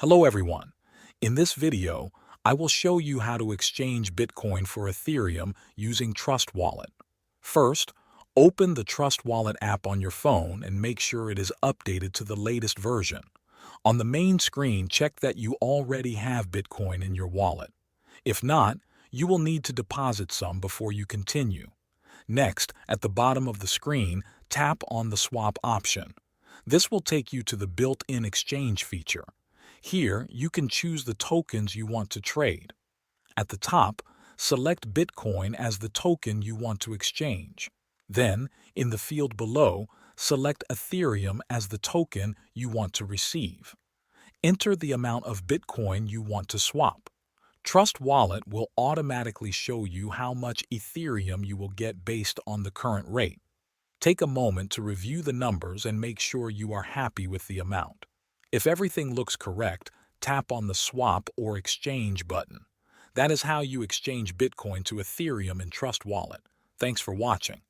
Hello everyone. In this video, I will show you how to exchange Bitcoin for Ethereum using Trust Wallet. First, open the Trust Wallet app on your phone and make sure it is updated to the latest version. On the main screen, check that you already have Bitcoin in your wallet. If not, you will need to deposit some before you continue. Next, at the bottom of the screen, tap on the swap option. This will take you to the built-in exchange feature. Here, you can choose the tokens you want to trade. At the top, select Bitcoin as the token you want to exchange. Then, in the field below, select Ethereum as the token you want to receive. Enter the amount of Bitcoin you want to swap. Trust Wallet will automatically show you how much Ethereum you will get based on the current rate. Take a moment to review the numbers and make sure you are happy with the amount. If everything looks correct, tap on the Swap or Exchange button. That is how you exchange Bitcoin to Ethereum in Trust Wallet. Thanks for watching.